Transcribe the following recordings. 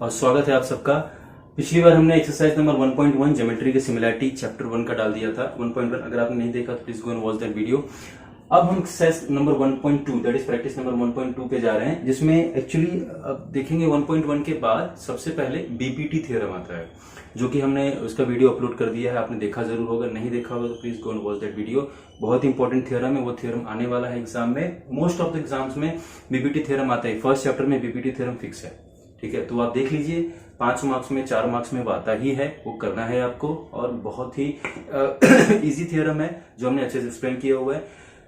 और स्वागत है आप सबका। पिछली बार हमने एक्सरसाइज नंबर 1.1 ज्योमेट्री के सिमिलैरिटी चैप्टर 1 का डाल दिया था 1.1। अगर आपने नहीं देखा तो please go and watch that video. अब हम exercise number 1.2 that is practice number 1.2 पे जा रहे हैं, जिसमें एक्चुअली अब देखेंगे 1.1 के बाद सबसे पहले बीपीटी थ्योरम आता है, जो कि हमने उसका वीडियो अपलोड कर दिया है। आपने देखा जरूर होगा, नहीं देखा होगा तो please go and watch that video. बहुत इंपॉर्टेंट थ्योरम है, वो थ्योरम आने वाला है एग्जाम में। मोस्ट ऑफ द एग्जाम्स में बीपीटी थ्योरम आता है, फर्स्ट चैप्टर में बीपीटी थ्योरम फिक्स है, ठीक है। तो आप देख लीजिए 5 मार्क्स में 4 मार्क्स में वो आता ही है, वो करना है आपको। और बहुत ही इजी थ्योरम है जो हमने अच्छे से एक्सप्लेन किया हुआ है।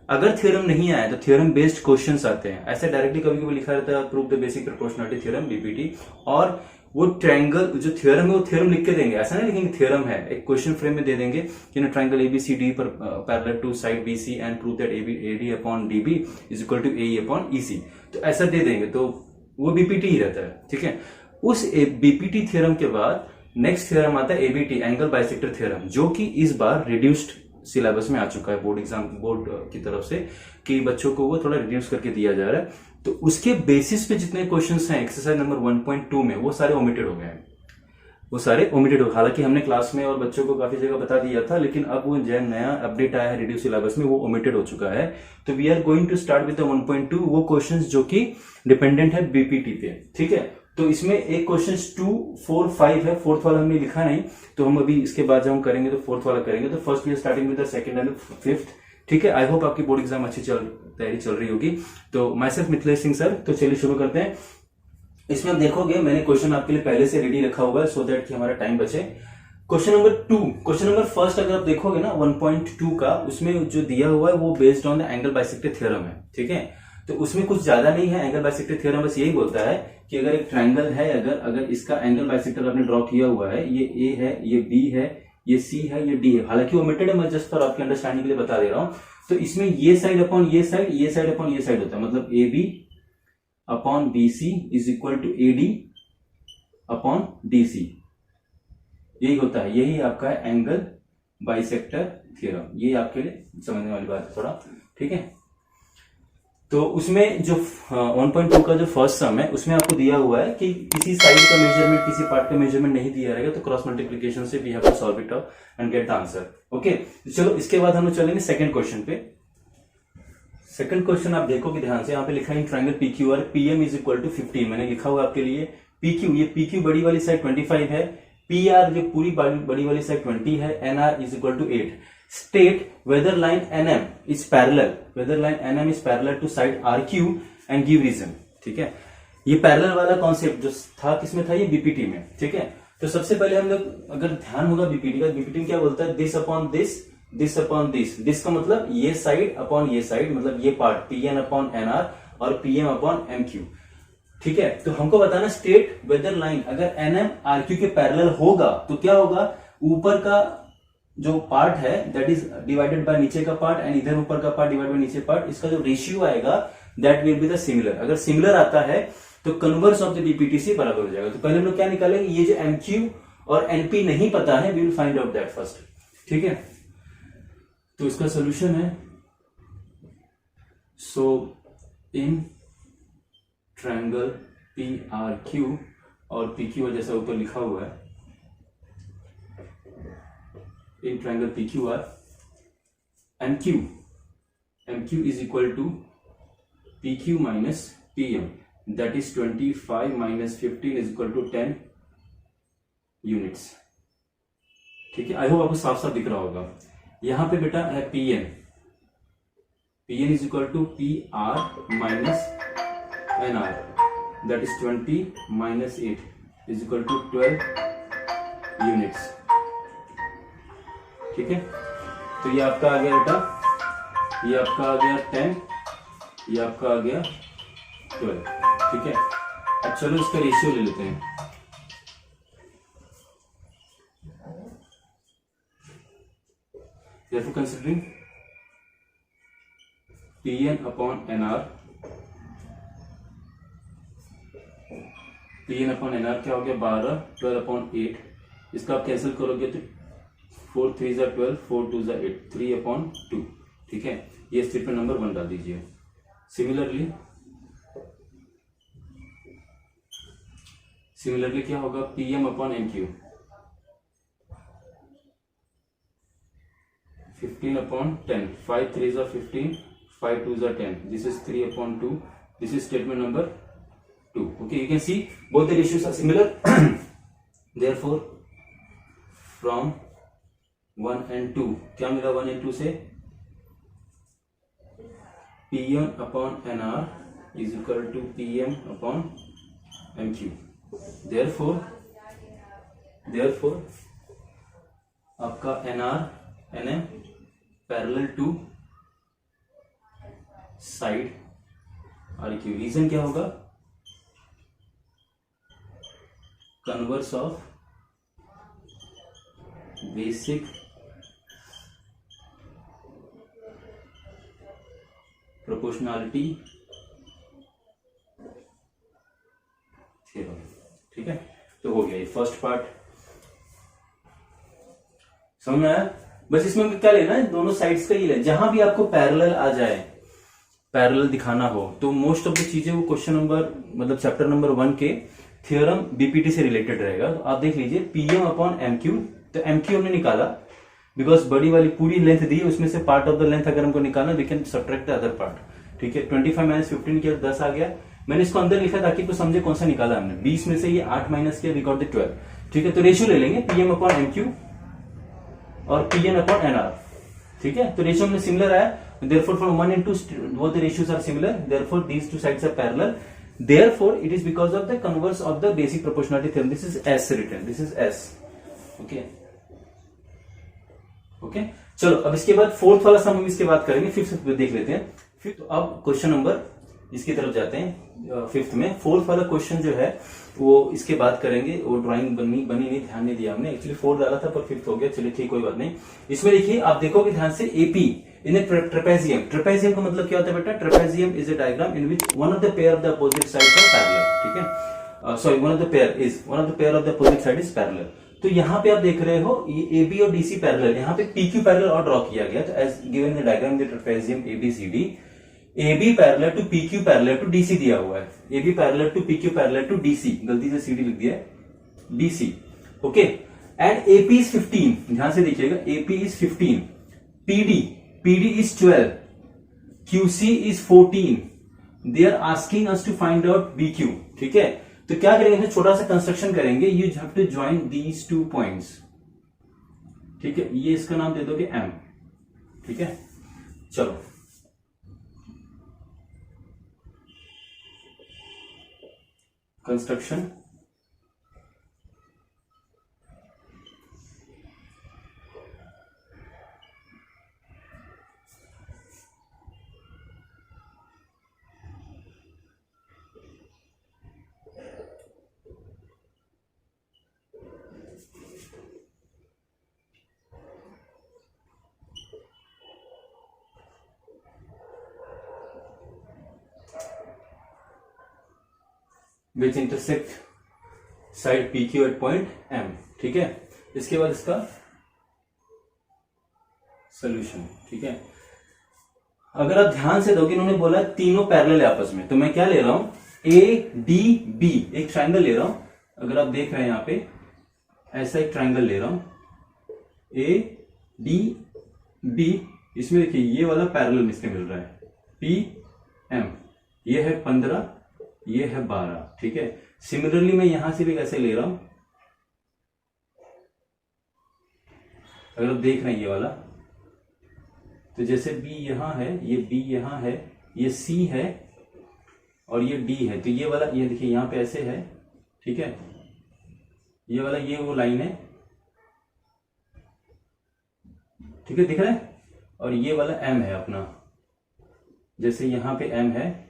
अगर थ्योरम नहीं आया तो थ्योरम बेस्ड क्वेश्चंस आते हैं, ऐसे डायरेक्टली कभी कभी लिखा रहता है prove the basic proportionality theorem BPT. और वो ट्रायंगल जो थ्योरम है वो थ्योरम लिख के देंगे, ऐसा नहीं लिखेंगे थ्योरम है, एक क्वेश्चन फ्रेम में दे देंगे कि ट्रायंगल एबीसीडी पर parallel to side BC and prove that AD upon DB is equal to AE upon EC. तो ऐसा दे देंगे तो वो बीपीटी ही रहता है, ठीक है। उस बीपीटी थ्योरम के बाद नेक्स्ट थ्योरम आता है एबीटी एंगल बाइसेक्टर थ्योरम, जो कि इस बार रिड्यूस्ड सिलेबस में आ चुका है बोर्ड की तरफ से, कि बच्चों को वो थोड़ा रिड्यूस करके दिया जा रहा है। तो उसके बेसिस पे जितने क्वेश्चंस हैं एक्सरसाइज नंबर 1.2 में वो सारे ओमिटेड हो गए हैं, वो सारे ओमिटेड हो। हालांकि हमने क्लास में और बच्चों को काफी जगह बता दिया था, लेकिन अब वो जो नया अपडेट आया है रिड्यूस सिलेबस में वो ओमिटेड हो चुका है। तो we are going to start with the 1.2 वो क्वेश्चंस जो कि डिपेंडेंट है बीपीटी पे, ठीक है। तो इसमें एक क्वेश्चन 2, 4, 5 है, फोर्थ वाला हमने लिखा नहीं, तो हम अभी इसके बाद जब हम करेंगे तो फोर्थ वाला करेंगे। तो first we are starting with the second and fifth, ठीक है। आई होप आपकी बोर्ड एग्जाम अच्छी तैयारी चल रही होगी। तो myself Mithilesh Singh sir. तो चलिए शुरू करते हैं। इसमें आप देखोगे मैंने क्वेश्चन आपके लिए पहले से रेडी रखा हुआ है सो दैट कि हमारा टाइम बचे। Question number 2, question number first अगर आप देखोगे ना 1.2 का, उसमें जो दिया हुआ है वो based on the angle bisector theorem है, ठीक है। तो उसमें कुछ ज्यादा नहीं है। एंगल बाइसेक्टर थ्योरम बस यही बोलता है कि अगर एक ट्रायंगल है, अगर इसका एंगल बाइसेक्टर आपने ड्रॉ किया हुआ है, ये ए है, ये बी है, ये सी है, ये डी है। हालांकि ओमिटेड है, मैं जस्ट फॉर आपके अंडरस्टैंडिंग के लिए बता दे रहा हूं। तो इसमें ये साइड अपॉन ये साइड, ये साइड अपॉन ये साइड होता है, मतलब A B upon B C is equal to A D upon D C, यही होता है। यही आपका एंगल बाइसेक्टर थ्योरम। ये आपके लिए समझने वाली बात है थोड़ा, ठीक है। तो उसमें जो 1.2 का जो फर्स्ट सम है उसमें आपको दिया हुआ है कि किसी साइड का मेजरमेंट, किसी पार्ट का मेजरमेंट नहीं दिया रहेगा, तो क्रॉस मल्टीप्लिकेशन से we have to solve it out and get the answer, okay. चलो इसके बाद हम चलेंगे सेकंड क्वेश्चन पे। सेकंड क्वेश्चन आप देखोगे ध्यान से, यहाँ पे लिखा है triangle PQR PM is equal to 15। मैंने लिखा हुआ आपके लिए पीक्यू, ये पीक्यू बड़ी वाली साइड 25 है, पीआर जो पूरी बड़ी वाली साइड 20 है, NR is equal to 8। State whether line NM is parallel to side RQ and give reason, ठीक है। ये पैरेलल वाला कॉन्सेप्ट जो था किसमें था, ये बीपीटी में, ठीक है। तो सबसे पहले हम लोग अगर ध्यान होगा बीपीटी का, बीपीटी में क्या बोलता है, this upon this, this upon this. This का मतलब ये साइड अपॉन ये साइड, मतलब ये पार्ट पीएन अपॉन एनआर और पीएम अपॉन एमक्यू, ठीक है। तो हमको बताना स्टेट वेदर लाइन अगर एनएम आरक्यू के पैरेलल होगा तो क्या होगा, ऊपर का जो पार्ट है दैट इज डिवाइडेड बाय नीचे का पार्ट एंड इधर ऊपर का पार्ट डिवाइडेड बाय नीचे पार्ट, इसका जो रेशियो आएगा that will be the similar. अगर सिमिलर आता है तो कन्वर्स ऑफ द बीपीटी से बराबर हो जाएगा। तो पहले हम लोग क्या निकालेंगे, ये जो एमक्यू और एनपी नहीं पता है, we will find out that first, ठीक है। तो इसका सोल्यूशन है, so in triangle P R Q, और पी क्यू जैसा ऊपर लिखा हुआ है, in triangle PQR, MQ is equal to PQ minus PM, that is 25 minus 15 is equal to 10 units, ठीक है। आई होप आपको साफ साफ दिख रहा होगा। यहां पे बेटा है PN is equal to PR minus NR, that is 20 minus 8 is equal to 12 units, ठीक है। तो ये आपका आ गया बेटा, ये आपका आ गया 10, ये आपका आ गया 12, ठीक है। अब चलो इसका रेशियो ले लेते हैं। therefore considering Pn upon NR, Pn upon NR क्या हो गया 12, 12 अपॉन 8, इसका आप कैंसिल करोगे तो 4 3 12, 4 2 8, 3 अपॉन 2, ठीक है। ये स्टेटमेंट नंबर 1 डाल दीजिए। सिमिलरली क्या होगा, PM upon MQ, 15 upon 10, 5 3s are 15, 5 2s are 10. This is 3 upon 2. This is statement number 2. Okay, you can see both the ratios are similar. Therefore, from 1 and 2, क्या मिला 1 and 2 से? P1 upon NR is equal to PM upon MQ. Therefore, आपका NR NM parallel to side RQ. Reason क्या होगा, converse of basic proportionality theorem. ठीक है, तो हो गया ये फर्स्ट पार्ट. समझ में आया? बस इसमें क्या लेना है, दोनों साइड्स का ही लेना. जहां भी आपको पैरेलल आ जाए, पैरेलल दिखाना हो, तो मोस्ट ऑफ द चीजें वो क्वेश्चन नंबर मतलब चैप्टर नंबर 1 के थ्योरम बीपीटी से रिलेटेड रहेगा. तो आप देख लीजिए पीएम अपॉन एमक्यू. तो एमक्यू हमने निकाला बिकॉज बड़ी वाली पूरी लेंथ दी, उसमें से पार्ट ऑफ द लेंथ अगर हमको निकालना, we can subtract the other part. ठीक है, 25 माइनस 15 किया 10 आ गया. मैंने इसको अंदर लिखा ताकि आपको समझे कौन सा निकाला हमने. 20 में से ये 8 माइनस किया, वी गॉट द 12. ठीक है, तो रेशियो ले लेंगे पीएम अपॉन एमक्यू और Pn अपॉन NR. ठीक है, तो रेशियो में सिमिलर आया. Therefore from 1 and 2 both the ratios are similar. Therefore these two sides are parallel. Therefore it is because of the converse of the basic proportionality theorem. This is S written. This is S. Okay. Okay. चलो अब इसके बाद fourth वाला सम हम इसके बाद करेंगे. Fifth देख लेते हैं. फिफ्थ, अब क्वेश्चन नंबर इसकी तरफ जाते हैं. फिफ्थ में फोर्थ वाला क्वेश्चन जो है वो इसके बाद करेंगे. वो ड्राइंग बनी नहीं, ध्यान नहीं दिया हमने. एक्चुअली 4 डाला था पर फिफ्थ हो गया. चलिए ठीक, कोई बात नहीं. इसमें देखिए, आप देखोगे ध्यान से, एपी इन ट्रेपेजियम. ट्रेपेजियम का मतलब क्या होता है बेटा? Trapezium is a diagram in which one of the pair of the opposite side are parallel. ठीक है, sorry, one of the pair of the opposite side is parallel. तो यहाँ पे आप देख रहे हो ये AB और DC पैरेलल. यहाँ पे PQ पैरेलल और ड्रॉ किया गया. तो as given in the diagram the trapezium ABCD, AB parallel to PQ parallel to DC दिया हुआ है. AB parallel to PQ parallel to DC, गलती से CD लिख दिया है, DC. Okay, and AP is 15. ध्यान से देखिएगा, AP is 15, PD is 12, QC is 14. They are asking us to find out BQ. ठीक है, तो क्या करेंगे, छोटा सा कंस्ट्रक्शन करेंगे. You have to join these 2 points. ठीक है, ये इसका नाम दे दोगे M. ठीक है, चलो construction. which intersect side PQ at point M. ठीक है, इसके बाद इसका सॉल्यूशन. ठीक है, अगर आप ध्यान से दोगे, इन्होंने बोला तीनों पैरेलल है आपस में, तो मैं क्या ले रहा हूं, ADB एक ट्रायंगल ले रहा हूं. अगर आप देख रहे हैं यहां पे ऐसा एक ट्रायंगल ले रहा हूं ADB. इसमें देखिए ये वाला पैरेलल इसके मिल रहा है PM. ये है 15, ये है 12. ठीक है, सिमिलरली मैं यहां से भी कैसे ले रहा हूं, अगर आप देख रहे हैं ये वाला, तो जैसे B यहां है, ये B यहां है, ये C है और ये D है. तो ये वाला, ये देखिए यहां पे ऐसे है. ठीक है, ये वाला, ये वो लाइन है. ठीक है, दिख रहा है. और ये वाला M है अपना, जैसे यहां पे M है.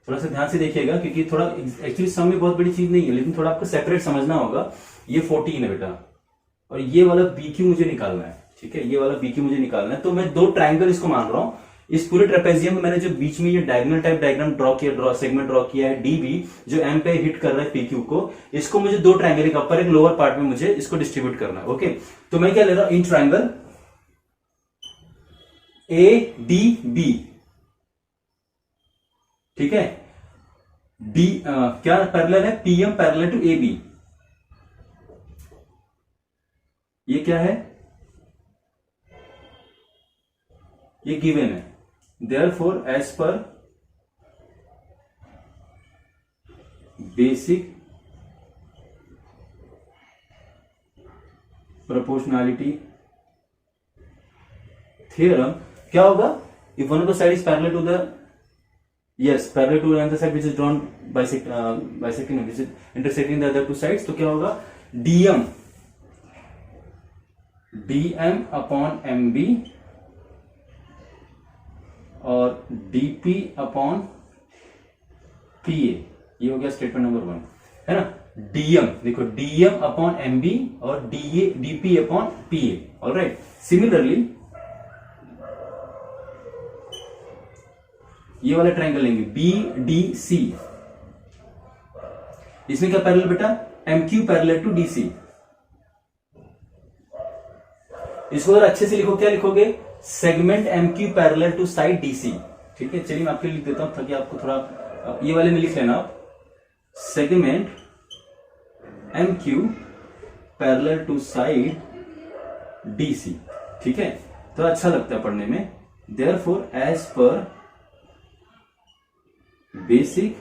थोड़ा सा ध्यान से देखिएगा, क्योंकि थोड़ा एक्चुअली सम में बहुत बड़ी चीज नहीं है, लेकिन थोड़ा आपको सेपरेट समझना होगा. ये 14 है बेटा, और ये वाला BQ मुझे निकालना है. ठीक है, ये वाला BQ मुझे निकालना है. तो मैं 2 ट्रायंगल इसको मान रहा हूं. इस पूरे ट्रेपेजियम में मैंने जो बीच में ये diagonal type diagram segment draw किया है DB, जो M पे हिट कर रहा है PQ को, इसको मुझे 2 ट्रायंगल, एक अपर एक लोअर पार्ट में मुझे इसको डिस्ट्रीब्यूट करना है. ओके, तो मैं क्या ले रहा हूं, इन ट्रायंगल ADB. ठीक है, क्या पैरेलल है? PM parallel to AB। ये क्या है? ये गिवन है। Therefore as per basic proportionality theorem क्या होगा? If one of the side is parallel to the parallel to another side which is drawn bisecting which is intersecting the other two sides, तो क्या होगा? DM upon MB और DP upon PA। ये हो गया statement number 1, है ना। DM देखो, DM अपॉन MB और DP upon PA। Alright, similarly ये वाला ट्रायंगल लेंगे BDC। इसमें क्या पैरेलल बेटा? MQ parallel to DC। इसको अगर अच्छे से लिखो, क्या लिखोगे? Segment MQ parallel to side DC। ठीक है, चलिए मैं आपके लिए लिख देता हूं ताकि आपको थोड़ा ये वाले में लिख लेना आप। Segment MQ parallel to side DC। ठीक है, तो अच्छा लगता है पढ़ने में। Therefore as per basic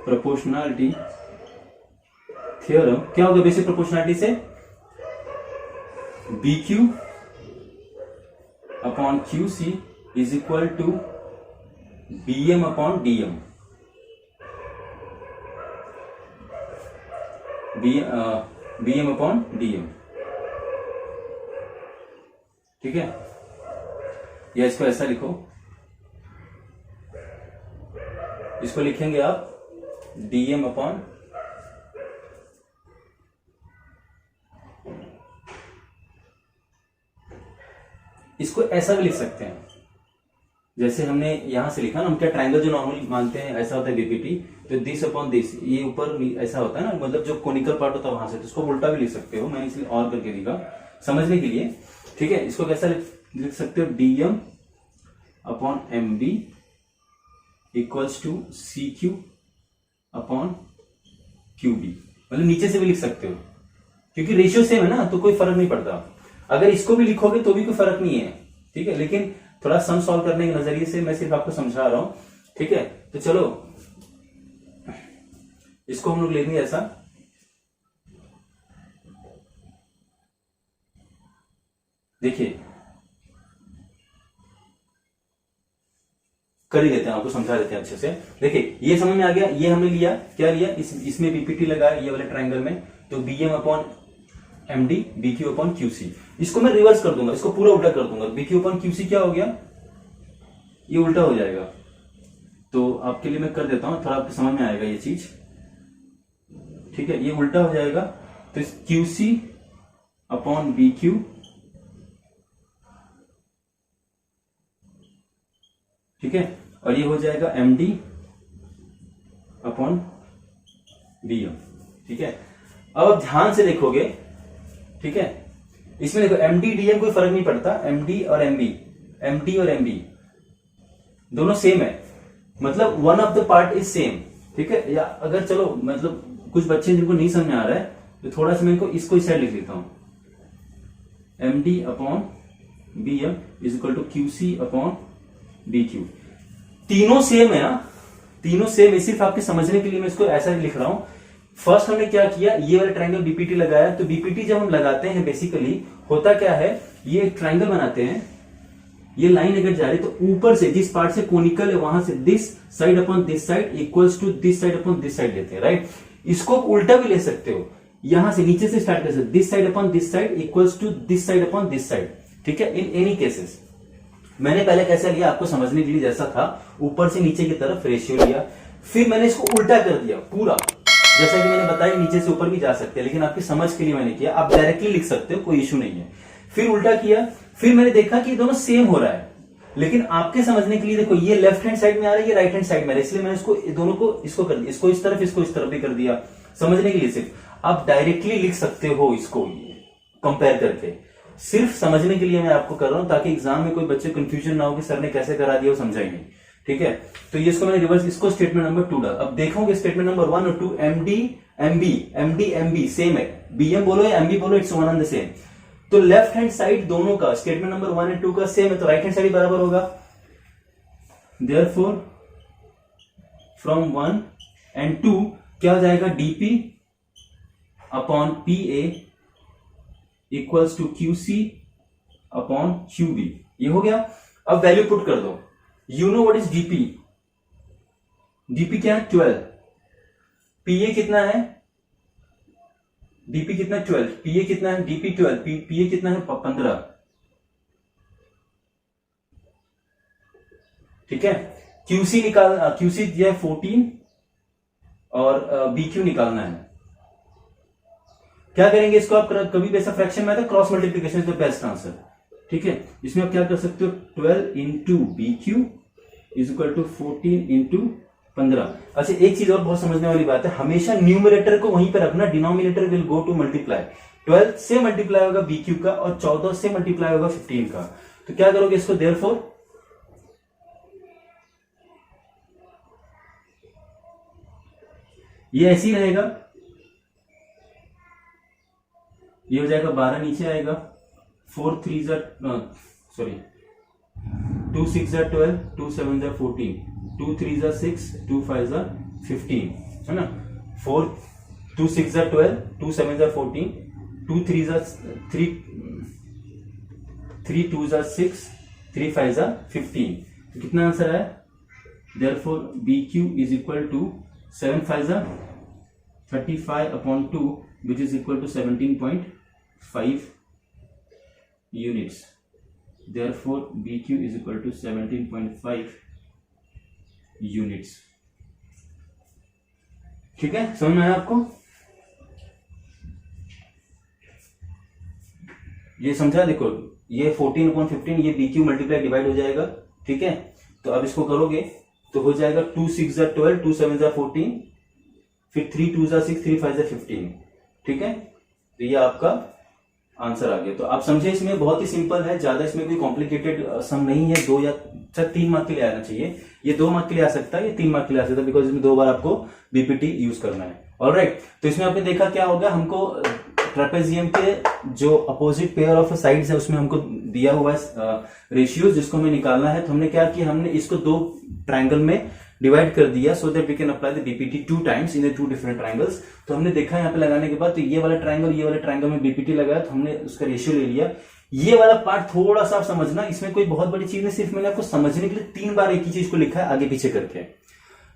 proportionality theorem, क्या होगा बेसिक प्रोपोर्शनैलिटी से? BQ upon QC is equal to BM upon DM। BM upon DM। ठीक है, या इसको ऐसा लिखो, इसको लिखेंगे आप DM अपॉन इसको ऐसा भी लिख सकते हैं जैसे हमने यहां से लिखा ना। हम क्या ट्रायंगल जो नॉर्मली मानते हैं ऐसा होता है बीपीटी, तो दिस अपॉन दिस, ये ऊपर ऐसा होता है ना, मतलब जो कोनिकल पार्ट होता है वहां से, तो इसको उल्टा भी लिख सकते हो। मैंने इसलिए और करके लिखा समझने के लिए। ठीक है, इसको कैसा लिख सकते हो? DM upon MB equals to CQ upon QB। मतलब नीचे से भी लिख सकते हो क्योंकि रेशियो सेम है ना, तो कोई फर्क नहीं पड़ता। अगर इसको भी लिखोगे तो भी कोई फर्क नहीं है। ठीक है, लेकिन थोड़ा सम सॉल्व करने के नजरिए से मैं सिर्फ आपको समझा रहा हूं। ठीक है, तो चलो इसको हम लोग लेंगे ऐसा। देखिए, कर ही देते हैं, आपको समझा देते हैं अच्छे से। देखिए, ये समझ में आ गया। ये हमने लिया, क्या लिया? इसमें बीपीटी लगाया ये वाले ट्रायंगल में, तो BM upon MD, BQ upon QC। इसको मैं रिवर्स कर दूंगा, इसको पूरा उल्टा कर दूंगा। BQ अपॉन QC क्या हो गया? ये उल्टा हो जाएगा। तो आपके लिए मैं कर देता हूं, थोड़ा आपको समझ में आएगा ये चीज। ठीक है, ये उल्टा हो जाएगा, तो इस QC अपॉन BQ ठीक है, और ये हो जाएगा MD अपॉन BM। ठीक है, अब आप ध्यान से देखोगे। ठीक है, इसमें देखो MD DM कोई फर्क नहीं पड़ता। MD और MB दोनों सेम है, मतलब one of the part is same. ठीक है, या अगर चलो मतलब कुछ बच्चे जिनको नहीं समझ में आ रहा है तो थोड़ा सा मैं इसको इस साइड लिख लेता हूं। MD upon BM is equal to QC upon BQ। तीनों सेम है ना, तीनों सेम है। सिर्फ आपके समझने के लिए मैं इसको ऐसा लिख रहा हूं। फर्स्ट हमने क्या किया, ये वाला ट्रायंगल बीपीटी लगाया। तो बीपीटी जब हम लगाते हैं बेसिकली होता क्या है, ये एक ट्रायंगल बनाते हैं। ये लाइन अगर जा रही तो ऊपर से जिस पार्ट से कोनिकल है वहां से this side upon this side equals to this side upon this side लेते हैं, राइट। इसको उल्टा भी ले सकते हो, यहां से नीचे से स्टार्ट कर सकते, this side upon this side equals to this side upon this side. ठीक है, इन एनी केसेस मैंने पहले कैसा लिया आपको समझने के लिए, जैसा था ऊपर से नीचे की तरफ रेशियो लिया, फिर मैंने इसको उल्टा कर दिया पूरा। जैसा कि मैंने बताया नीचे से ऊपर भी जा सकते हैं, लेकिन आपकी समझ के लिए मैंने किया। आप डायरेक्टली लिख सकते हो, कोई इश्यू नहीं है। फिर उल्टा किया, फिर मैंने देखा कि दोनों सेम हो रहा है, लेकिन आपके समझने के लिए देखो ये लेफ्ट हैंड साइड में आ रहा है, ये राइट हैंड साइड में आ रहा है, इसलिए मैंने इसको दोनों को इसको कर दिया, इसको इस तरफ इसको इस तरफ भी कर दिया समझने के लिए। सिर्फ आप डायरेक्टली लिख सकते हो इसको कंपेयर करके। सिर्फ समझने के लिए मैं आपको कर रहा हूं, ताकि एग्जाम में कोई बच्चे कंफ्यूजन ना हो कि सर ने कैसे करा दिया वो समझा ही नहीं। ठीक है, तो ये इसको मैंने रिवर्स, इसको स्टेटमेंट नंबर 2 डाल। अब देखोगे स्टेटमेंट नंबर 1 और 2 एमडी सेम है, बीएम बोलो या एमबी बोलो, it's one and the same. तो लेफ्ट हैंड साइड दोनों का स्टेटमेंट नंबर 1 एंड 2 का सेम है, तो राइट हैंड साइड बराबर होगा। देयरफॉर फ्रॉम 1 एंड 2 क्या हो जाएगा, DP upon PA equals to QC upon QB. ये हो गया। अब वैल्यू पुट कर दो। You know what is DP, DP क्या है 12, पीए कितना है, डीपी कितना 12, पीए कितना है, डीपी 12, पीए कितना है 15। ठीक है, क्यूसी निकाल, क्यूसी दिया है 14 और बीक्यू निकालना है। क्या करेंगे इसको आप, कभी भी ऐसा फ्रैक्शन में आता है, cross multiplication is the best answer. ठीक है, इसमें आप क्या कर सकते हो, 12 into B Q is equal to 14 into 15। अच्छा, एक चीज और बहुत समझने वाली बात है, हमेशा न्यूमरेटर को वहीं पे रखना, denominator will go to multiply. 12 से मल्टीप्लाई होगा बी क्यू का और 14 से मल्टीप्लाई होगा 15 का। तो क्या करोगे इसको, देयरफॉर ये ऐसे ही रहेगा, ये हो जाएगा 12 नीचे आएगा, 4 3 सॉरी 2 6 12, 2 7 14, 2 3 6, 2 5 15, है ना। 2 6 12, 2 7 14, 2 3 3, 3 2 6, 3 5 15। तो कितना आंसर है, therefore B Q is equal to 7 5 35 अपॉन 2 which is equal to 17.5 units. Therefore BQ is equal to 17.5 units. ठीक है, समझ में आया आपको? ये समझा, देखो ये 14 अपॉन 15, ये BQ मल्टीप्लाई डिवाइड हो जाएगा। ठीक है, तो अब इसको करोगे तो हो जाएगा 2 6 12, 2 7 14, फिर 3 2 6, 3 5 15। ठीक है, तो ये आपका आंसर आ गया। तो आप समझे, इसमें बहुत ही सिंपल है, ज्यादा इसमें कोई कॉम्प्लिकेटेड सम नहीं है। 2 या 3 मार्क के लिए आना चाहिए, ये 2 मार्क के लिए आ सकता है, ये 3 मार्क के लिए आ सकता है, बिकॉज इसमें 2 बार आपको बीपीटी यूज करना है। ऑलराइट, तो इसमें आपने देखा क्या होगा, हमको ट्रेपेजियम के जो अपोजिट पेयर ऑफ साइड्स है उसमें हमको दिया हुआ है रेशियोज, जिसको हमें निकालना है। तो हमने क्या किया, हमने इसको 2 ट्रायंगल में डिवाइड कर दिया, so that we can apply the BPT 2 times in the 2 different triangles. तो हमने देखा यहाँ पे लगाने के बाद, तो ये वाला ट्रायंगल में बीपीटी लगाया, तो हमने उसका रेशियो ले लिया। ये वाला पार्ट थोड़ा सा आप समझना, इसमें कोई बहुत बड़ी चीज नहीं, सिर्फ मैंने आपको समझने के लिए 3 बार एक ही चीज को लिखा है आगे पीछे करके।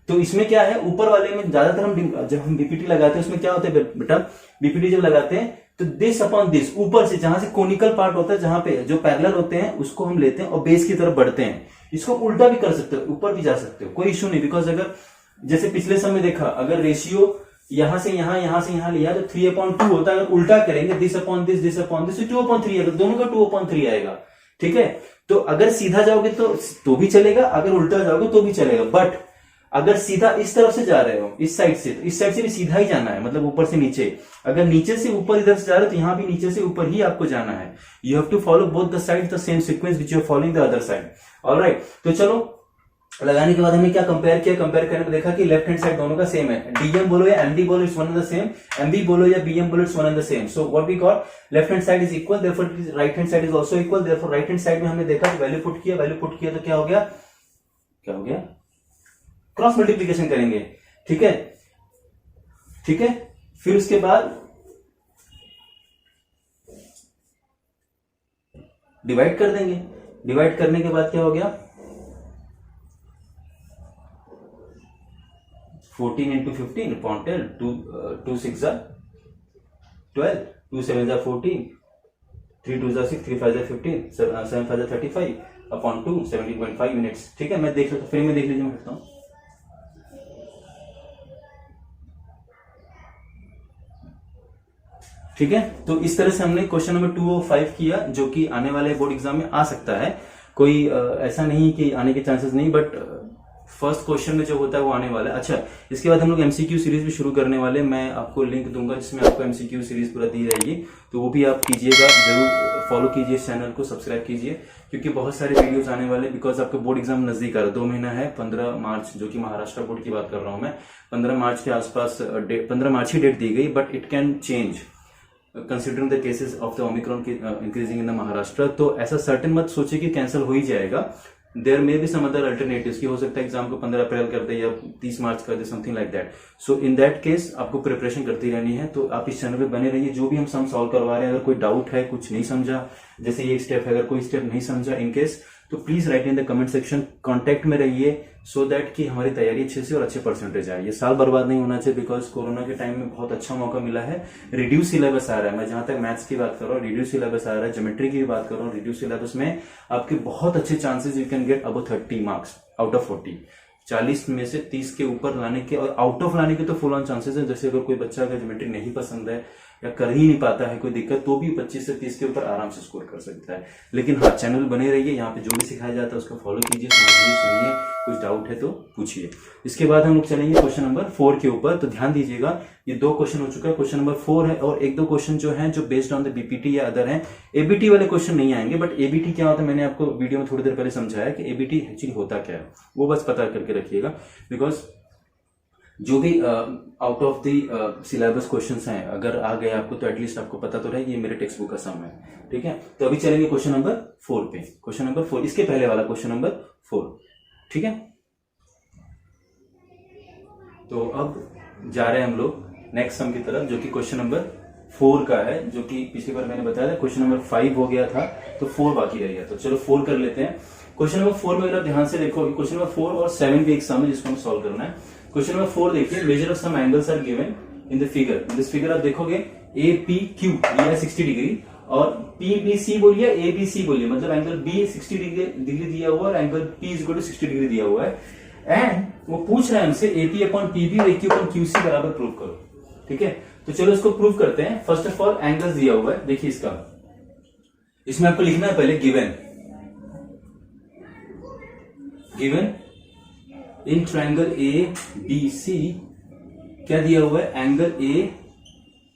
तो इसमें क्या है, ऊपर वाले में ज्यादातर हम जब हम बीपीटी लगाते हैं उसमें क्या होता है बेटा, बीपीटी जब लगाते हैं तो दिस अपॉन दिस, ऊपर से जहां से कोनिकल पार्ट होता है, जहां पे जो पैरेलल होते हैं उसको हम लेते हैं और बेस की तरफ बढ़ते हैं। इसको उल्टा भी कर सकते हो, ऊपर भी जा सकते हो, कोई इश्यू नहीं। बिकॉज अगर जैसे पिछले समय देखा, अगर रेशियो यहां से यहां लिया तो 3/2 होता है। अगर उल्टा करेंगे this upon this, this upon this, 2/3 आएगा, दोनों का 2/3 आएगा। ठीक है, तो अगर सीधा जाओगे तो भी चलेगा, अगर उल्टा जाओगे तो भी चलेगा। बट अगर सीधा इस तरफ से जा रहे हो, इस साइड से, तो इस साइड से भी सीधा ही जाना है, मतलब ऊपर से नीचे। अगर नीचे से ऊपर इधर से जा रहे हो तो यहां भी नीचे से ऊपर ही आपको जाना है। You have to follow both the side the same sequence which you are following the other side. Alright, तो चलो लगाने के बाद हमने क्या कंपेयर किया, कंपेयर करने में देखा कि लेफ्ट हैंड साइड दोनों का सेम है। डीएम बोलो या एमडी बोलो, it's one and the same. MB बोलो या बीएम बोलो, it's one and the same. So what we got, left hand side is equal, therefore right hand side is also equal. Therefore right hand side में हमने देखा कि value put किया तो क्या हो गया, क्रॉस मल्टीप्लीकेशन करेंगे। ठीक है, फिर उसके बाद डिवाइड कर देंगे। डिवाइड करने के बाद क्या हो गया, 14 इंटू 15 अपॉन 10, 2 6 12, 2 7 14, 3 2 6, 3 5 15, 7 5 35 अपॉन 2, 17.5 यूनिट्स। ठीक है, मैं देख लेता हूं, फ्रेम में देख लीजिए, मैं करता हूं। ठीक है, तो इस तरह से हमने क्वेश्चन नंबर 2 और 5 किया, जो कि आने वाले बोर्ड एग्जाम में आ सकता है। कोई ऐसा नहीं कि आने के चांसेस नहीं, बट फर्स्ट क्वेश्चन में जो होता है वो आने वाला है। अच्छा, इसके बाद हम लोग एमसीक्यू सीरीज भी शुरू करने वाले, मैं आपको लिंक दूंगा जिसमें आपको एमसीक्यू सीरीज पूरा दी जाएगी, तो वो भी आप कीजिएगा, जरूर फॉलो कीजिए इस चैनल को, सब्सक्राइब कीजिए, क्योंकि बहुत सारे वीडियोस आने वाले, बिकॉज आपका बोर्ड एग्जाम नजदीक आ रहा है, 2 महीना है, 15 मार्च, जो कि महाराष्ट्र बोर्ड की बात कर रहा हूं मैं, 15 मार्च के आसपास 15 मार्च ही डेट दी गई, but it can change considering the cases of the Omicron increasing in the Maharashtra. तो ऐसा सर्टेन मत सोचिए कि कैंसिल हो ही जाएगा, there may be some other alternatives, की हो सकता है एग्जाम को 15 अप्रैल कर दे या 30 मार्च कर दे, something like that. So in that case आपको प्रिपरेशन करती रहनी है, तो आप इस चैनल पे बने रहिए, जो भी हम सम सॉल्व करवा रहे हैं, अगर कोई डाउट है, कुछ नहीं समझा, जैसे ये स्टेप है, अगर कोई स्टेप नहीं समझा इन केस, तो please right in the comment section, contact में रहिए, सो दैट कि हमारी तैयारी अच्छे से और अच्छे परसेंटेज आए। ये साल बर्बाद नहीं होना चाहिए, बिकॉज कोरोना के टाइम में बहुत अच्छा मौका मिला है, रिड्यूस सिलेबस आ रहा है, मैं जहां तक मैथ्स की बात कर रहा हूँ रिड्यूस सिलेबस आ रहा है, ज्योमेट्री की भी बात कर रहा हूँ रिड्यूस सिलेबस में आपके बहुत अच्छे chances you can get above 30 marks out of 40, 40 में से 30 के ऊपर लाने के, और आउट ऑफ लाने के तो फुल ऑन चांसेस है। जैसे अगर कोई बच्चा अगर ज्योमेट्री नहीं पसंद है या कर ही नहीं पाता है कोई दिक्कत, तो भी 25 से 30 के ऊपर आराम से स्कोर कर सकता है। लेकिन हाँ, चैनल बने रहिए, यहाँ पे जो भी सिखाया जाता है उसको फॉलो कीजिए, समझिए, सुनिए, कुछ डाउट है तो पूछिए। इसके बाद हम लोग चलेंगे क्वेश्चन नंबर 4 के ऊपर, तो ध्यान दीजिएगा, ये 2 क्वेश्चन हो चुका है, क्वेश्चन नंबर 4 है, और 1-2 क्वेश्चन जो है जो बेस्ड ऑन द बीपीटी या अदर है, एबीटी वाले क्वेश्चन नहीं आएंगे, बट एबीटी क्या होता है मैंने आपको वीडियो में थोड़ी देर पहले समझाया कि एबीटी एक्चुअली होता क्या है, वो बस पता करके रखिएगा, बिकॉज जो भी out of the syllabus questions हैं अगर आ गए आपको, तो एटलीस्ट आपको पता तो रहे कि ये मेरे टेक्स्ट बुक का सम है, ठीक है। तो अभी चलेंगे क्वेश्चन नंबर 4 पे, क्वेश्चन नंबर 4, इसके पहले वाला क्वेश्चन नंबर 4, ठीक है। तो अब जा रहे हैं हम लोग नेक्स्ट सम की तरफ, जो कि क्वेश्चन नंबर 4 का है, जो कि पिछली बार मैंने बताया था क्वेश्चन नंबर 5 हो गया था, तो 4 बाकी रह गया, तो चलो 4 कर लेते हैं। क्वेश्चन नंबर 4 में अगर आप ध्यान से देखो, क्वेश्चन नंबर 4 और 7 भी एक सम है जिसको हमें सॉल्व करना है। क्वेश्चन नंबर 4 देखिए, measure of some angles are given in the figure, in this figure आप देखोगे APQ दिया है 60 डिग्री, और PBC बोलिए, ABC बोलिए, मतलब एंगल B 60 डिग्री दिया हुआ है और angle P is equal to 60 degree दिया हुआ है, एंड वो पूछ रहा है हमसे AP अपॉन PB और AQ अपॉन QC बराबर प्रूव करो, ठीक है। तो चलो इसको प्रूव करते हैं। फर्स्ट ऑफ ऑल एंगल्स दिया हुआ है, देखिए इसका, इसमें आपको लिखना है पहले गिवन इन ट्रायंगल ABC क्या दिया हुआ है, angle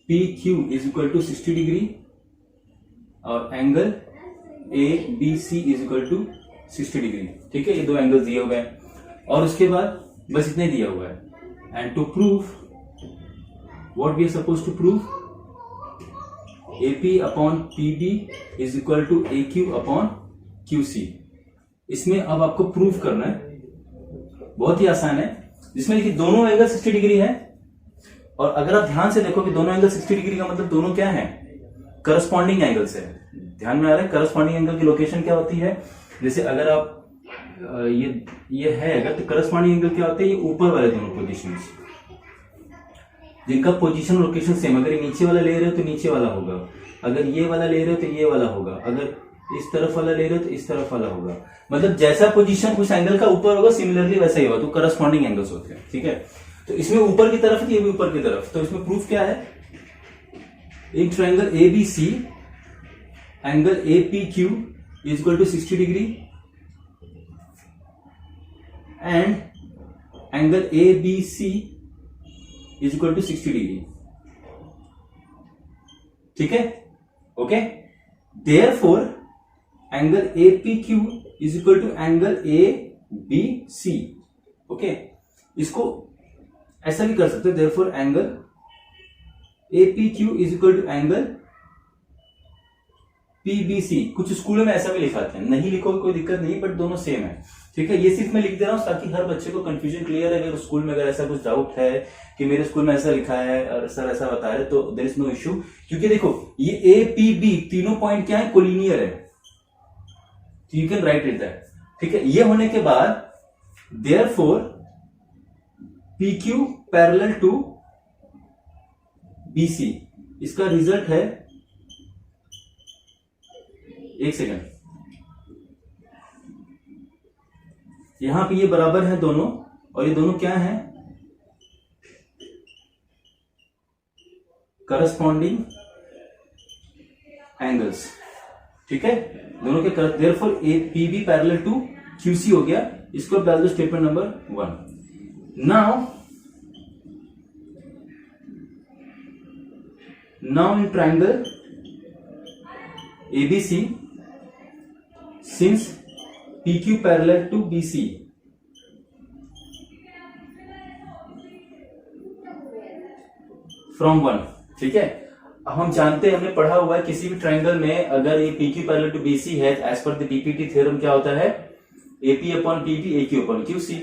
APQ is equal to 60 degree और angle ABC is equal to 60 degree, ठीक है। ये 2 एंगल दिए हुए हैं, और उसके बाद बस इतने दिया हुआ है, and to prove what we are suppose to prove, AP upon PB is equal to AQ upon QC। इसमें अब आपको प्रूव करना है, बहुत ही आसान है, जिसमें देखिए दोनों एंगल 60 डिग्री है, और अगर आप ध्यान से देखो कि दोनों एंगल 60 डिग्री का मतलब दोनों क्या है, करस्पॉन्डिंग एंगल्स है। ध्यान में आ रहा है, करस्पॉन्डिंग एंगल की लोकेशन क्या होती है, जैसे अगर आप ये है अगर, तो करस्पॉन्डिंग एंगल क्या होते हैं, ये ऊपर वाले दोनों पोजीशंस जिनका पोजीशन लोकेशन सेम, अगर ये नीचे वाला ले रहे हो तो नीचे वाला होगा, अगर ये वाला ले रहे हो तो ये वाला होगा, अगर इस तरफ वाला ले रहे हो तो इस तरफ वाला होगा, मतलब जैसा पोजीशन उस एंगल का ऊपर होगा सिमिलरली वैसा ही होगा, तो करस्पॉन्डिंग एंगल्स होते हैं, ठीक है। तो इसमें ऊपर की तरफ है, ये भी ऊपर की तरफ, तो इसमें प्रूफ क्या है, in triangle ABC angle APQ is equal to 60 degree and angle ABC is equal to 60 degree, ठीक है, okay. Therefore angle APQ is equal to angle ABC, okay. इसको ऐसा भी कर सकते हैं, therefore angle APQ is equal to angle PBC। कुछ स्कूलों में ऐसा भी लिखाते हैं, नहीं लिखोगे कोई दिक्कत नहीं, बट दोनों सेम है, ठीक है। ये सिर्फ मैं लिख दे रहा हूं ताकि हर बच्चे को कंफ्यूजन क्लियर है। अगर स्कूल में अगर ऐसा कुछ डाउट है कि मेरे स्कूल में ऐसा लिखा है और सर ऐसा बता रहे, तो देयर इज नो इश्यू, क्योंकि देखो ये APB तीनों पॉइंट क्या है, कोलिनियर है, you can write it that, ठीक है। ये होने के बाद therefore PQ parallel to BC, इसका रिजल्ट है, एक सेकंड, यहां पे ये बराबर है दोनों, और ये दोनों क्या है, करस्पॉन्डिंग एंगल्स, ठीक है, दोनों के। Therefore PB parallel to QC हो गया, इसको डाल दो statement number 1। Now in triangle ABC, since PQ parallel to BC, from 1, ठीक है। अब हम जानते हैं, हमने पढ़ा हुआ है किसी भी ट्रायंगल में अगर ये PQ पैरेलल टू BC है, as per the PPT theorem क्या होता है, AP upon PB AQ upon QC।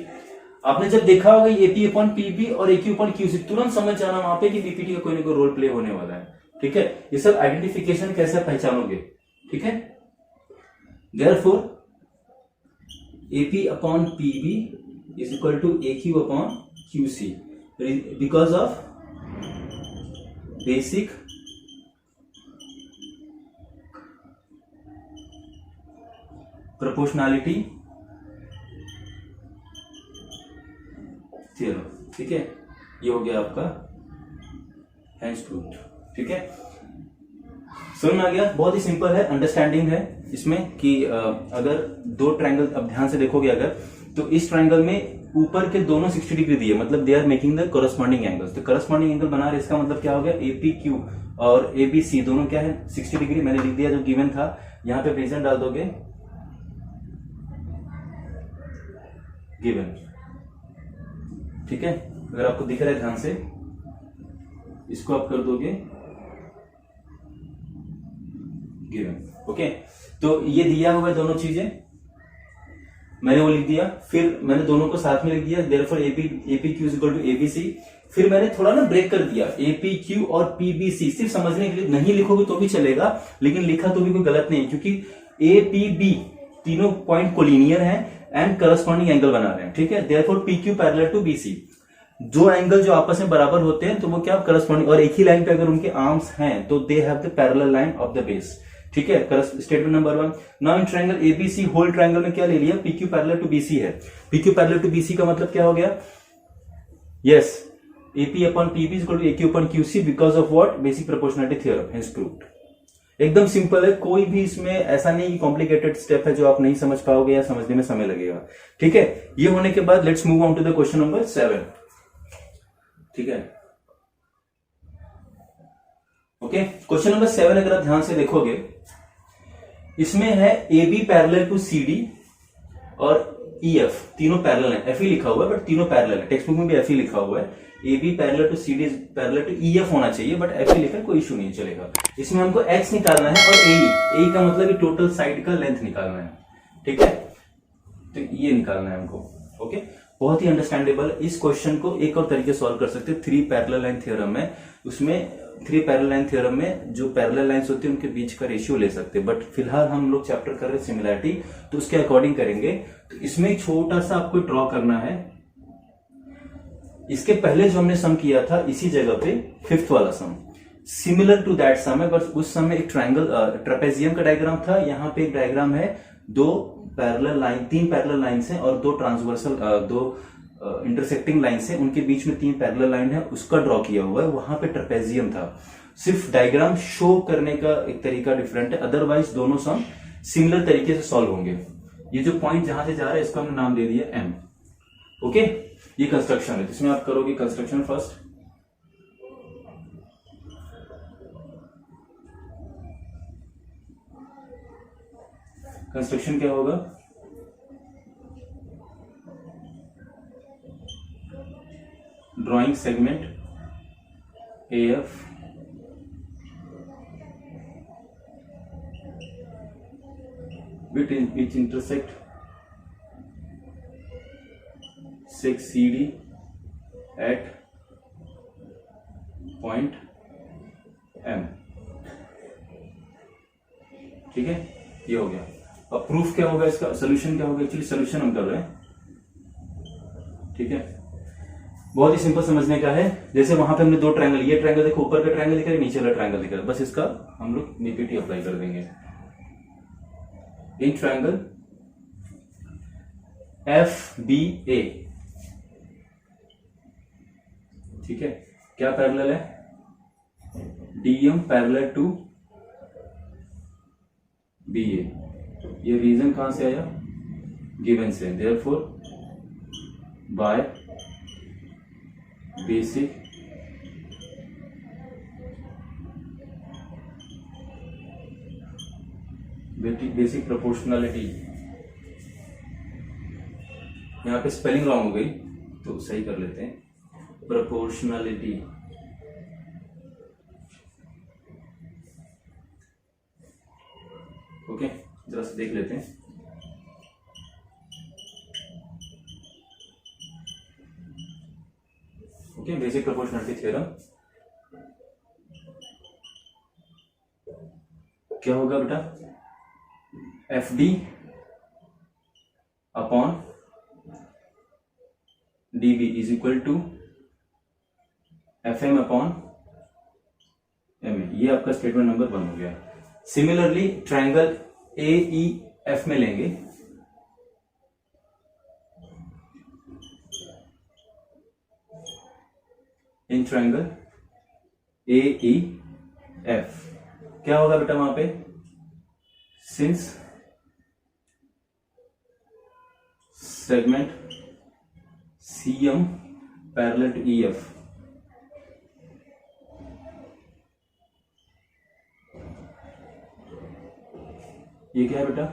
आपने जब देखा होगा AP अपॉन PB और AQ अपॉन QC, तुरंत समझ जाना वहां पे कि PPT का कोई ना कोई रोल प्ले होने वाला है, ठीक है। ये सब आइडेंटिफिकेशन कैसे पहचानोगे, ठीक है। Therefore AP upon PB is equal to AQ upon QC because of basic proportionality theorem, ठीक है। ये हो गया आपका हेंस प्रूव्ड, ठीक है। समझ में आ गया, बहुत ही सिंपल है, अंडरस्टैंडिंग है इसमें कि अगर दो ट्रायंगल, अब ध्यान से देखोगे अगर, तो इस ट्रायंगल में ऊपर के दोनों 60 डिग्री दिए, मतलब they are making the corresponding angles. तो कोरस्पॉन्डिंग एंगल बना रहे, इसका मतलब क्या हो गया, APQ और ABC दोनों क्या है 60 डिग्री। मैंने लिख दिया जो गिवन था, यहां पे रीजन डाल दोगे गिवन, ठीक है। अगर आपको दिख रहा है ध्यान से, इसको आप कर दोगे गिवन, ओके। तो ये दिया हुआ है दोनों चीजें, मैंने वो लिख दिया, फिर मैंने दोनों को साथ में लिख दिया, therefore APQ is equal to ABC। फिर मैंने थोड़ा ना ब्रेक कर दिया, APQ और PBC सिर्फ समझने के लिए, नहीं लिखोगे तो भी चलेगा, लेकिन लिखा तो भी कोई गलत नहीं, क्योंकि APB तीनों पॉइंट कोलिनियर हैं एंड करस्पॉन्डिंग एंगल बना रहे हैं, ठीक है। Therefore PQ parallel to BC, जो एंगल जो आपस में बराबर होते हैं तो वो क्या करस्पॉन्डिंग, और एक ही लाइन पे अगर उनके आर्म्स हैं तो they have the parallel line of the base, ठीक है। Statement number 1। Now in triangle ABC, whole triangle में क्या ले लिया, PQ पैरेलल टू BC है। PQ पैरेलल टू BC का मतलब क्या हो गया, yes, AP upon PB is equal to AQ upon QC because of what, basic proportionality theorem, hence proved. एकदम सिंपल है, कोई भी इसमें ऐसा नहीं कॉम्प्लिकेटेड स्टेप है जो आप नहीं समझ पाओगे या समझने में समय लगेगा, ठीक है। ये होने के बाद let's move on to the question number 7, ठीक है। ओके, क्वेश्चन नंबर 7 अगर आप ध्यान से देखोगे, इसमें है AB पैरेलल टू CD और EF, तीनों पैरेलल है। FE लिखा हुआ है बट तीनों पैरेलल है, टेक्स्ट बुक में भी FE लिखा हुआ है। AB parallel to CD parallel to EF होना चाहिए, बट FE लिखा है, कोई इशू नहीं चलेगा। इसमें हमको X निकालना है और AE का मतलब टोटल साइड का लेंथ निकालना है, ठीक है। तो ये निकालना है हमको, ओके। बहुत ही अंडरस्टैंडेबल। इस क्वेश्चन को एक और तरीके सॉल्व कर सकते हैं, 3 पैरेलल लाइन थ्योरम में। उसमें 3 पैरेलल लाइन थ्योरम में जो पैरेलल लाइंस होती है उनके बीच का रेशियो ले सकते हैं, बट फिलहाल हम लोग चैप्टर कर रहे हैं सिमिलैरिटी, तो उसके अकॉर्डिंग करेंगे। तो इसमें छोटा सा आपको ड्रॉ करना है। इसके पहले जो हमने सम किया था इसी जगह पे 5th वाला सम, सिमिलर टू दैट सम है, बस उस समय एक ट्रायंगल ट्रेपेजियम का डायग्राम था, यहाँ पे एक डायग्राम है, 3 पैरेलल लाइंस हैं और 2 ट्रांसवर्सल, 2 इंटरसेक्टिंग लाइंस हैं, उनके बीच में 3 पैरेलल लाइन है, उसका ड्रॉ किया हुआ है। वहां पे ट्रेपेजियम था, सिर्फ डायग्राम शो करने का एक तरीका डिफरेंट है, अदरवाइज दोनों सम सिमिलर तरीके से सॉल्व होंगे। ये जो पॉइंट जहां से जा रहा है इसको हमने नाम दे दिया M, ओके। ये कंस्ट्रक्शन है, इसमें आप करोगे कंस्ट्रक्शन फर्स्ट। कंस्ट्रक्शन क्या होगा, drawing segment AF which intersect sec CD at point M, ठीक है। ये हो गया। अब प्रूफ क्या होगा, इसका सोल्यूशन क्या होगा, एक्चुअली सोल्यूशन हम कर रहे हैं, ठीक है। बहुत ही सिंपल समझने का है। जैसे वहां पे हमने 2 ट्रायंगल, ये ट्रायंगल देखो, ऊपर का ट्रायंगल दिख रहा है, नीचे वाला ट्रायंगल दिख रहा है, बस इसका हम लोग बीपीटी अप्लाई कर देंगे। इन ट्रायंगल FBA, ठीक है, क्या पैरेलल है, DM पैरेलल टू BA। ये रीजन कहां से आया, गिवन से, देयरफॉर बाय बेसिक प्रोपोर्शनलिटी। यहाँ पे स्पेलिंग रॉन्ग हो गई तो सही कर लेते हैं, प्रोपोर्शनलिटी। ओके, जरा से देख लेते हैं। ओके, बेसिक प्रोपोर्शनलिटी थ्योरम क्या होगा बेटा, F D upon D B is equal to F M upon M A. ये आपका स्टेटमेंट नंबर 1 हो गया। Similarly triangle A E F में लेंगे, in triangle A E F क्या होगा बेटा वहां पे, since segment CM parallel to EF, ये क्या है बेटा,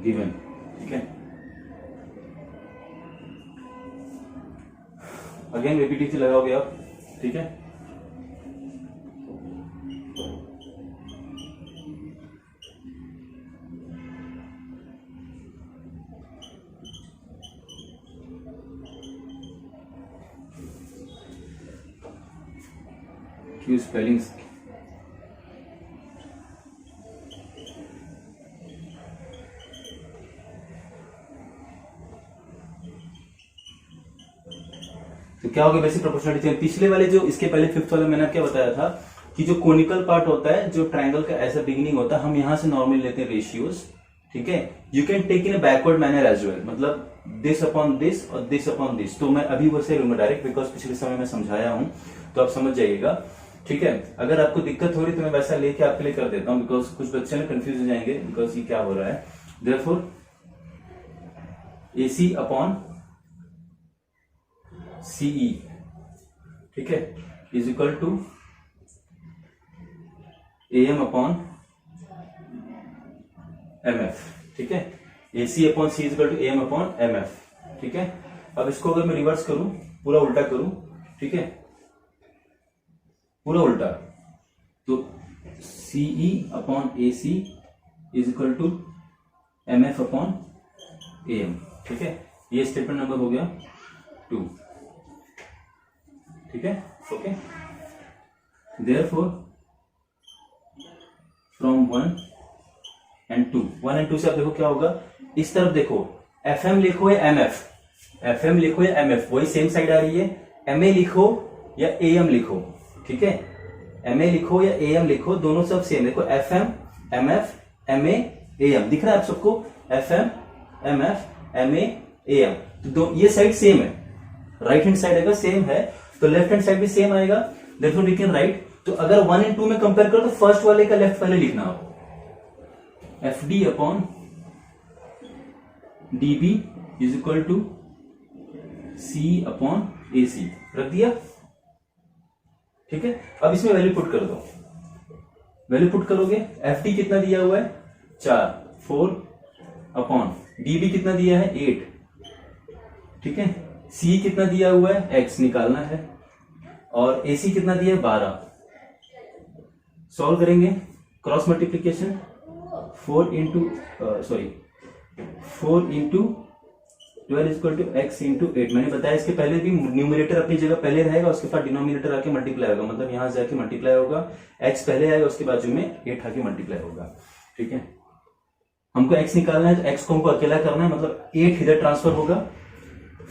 गिवन। ठीक है, अगेन रिपीटिव लगाओगे आप। ठीक है, क्यों स्पेलिंग्स तो क्या होगा बेसिक प्रोपोर्शनलिटी। पिछले वाले जो इसके पहले 5th वाला मैंने क्या बताया था कि जो कोनिकल पार्ट होता है, जो ट्रायंगल का ऐसा बिगिनिंग होता है, हम यहां से नॉर्मल लेते हैं रेशियोज। ठीक है, you can take in a backward manner as well, मतलब दिस अपॉन दिस और दिस अपॉन दिस। तो मैं अभी वैसे लूंगा डायरेक्ट, बिकॉज पिछले समय में समझाया हूं तो आप समझ जाइएगा। ठीक है, अगर आपको दिक्कत हो रही तो मैं वैसा लेके आपके लिए कर देता हूं, बिकॉज कुछ बच्चे ना कंफ्यूज हो जाएंगे, बिकॉज ये क्या हो रहा है। देयरफॉर AC अपॉन CE, ठीक है, is equal to AM upon MF। ठीक है, AC upon C is equal to AM upon MF। ठीक है, अब इसको अगर मैं रिवर्स करूं, पूरा उल्टा करूं, ठीक है, पूरा उल्टा, तो CE upon AC is equal to MF upon AM। ठीक है, ये स्टेटमेंट नंबर हो गया 2। ठीक है, ओके, देयरफॉर फ्रॉम 1 and 2 से आप देखो क्या होगा, इस तरफ देखो FM लिखो या MF, FM लिखो या MF, वही सेम साइड आ रही है। MA लिखो या AM लिखो, ठीक है, MA लिखो या AM लिखो, दोनों सब सेम। देखो FM, MF, MA, AM दिख रहा है आप सबको, FM, MF, MA, AM, तो ये साइड सेम है, राइट हैंड साइड अगर सेम है तो लेफ्ट हैंड साइड भी सेम आएगा। देयरफॉर वी कैन राइट, तो अगर 1 और 2 में कंपेयर करो तो फर्स्ट वाले का लेफ्ट पहले लिखना हो, FD upon DB is equal to C upon AC, रख दिया। ठीक है, अब इसमें वैल्यू पुट कर दो, वैल्यू पुट करोगे, FD कितना दिया हुआ है 4 अपॉन DB कितना दिया है 8, ठीक है, C कितना दिया हुआ है X निकालना है, और AC कितना दिया है 12। सॉल्व करेंगे, cross multiplication 4 into 12 equal to X into 8। मैंने बताया इसके पहले भी न्यूमरेटर अपनी जगह पहले रहेगा, उसके बाद डिनोमिनेटर आके मल्टीप्लाई होगा, मतलब यहां से आके मल्टीप्लाई होगा, X पहले आएगा, उसके बाजू में 8 आके मल्टीप्लाई होगा। ठीक है, हमको X निकालना है तो X को हमको अकेला करना है, मतलब 8 इधर ट्रांसफर होगा,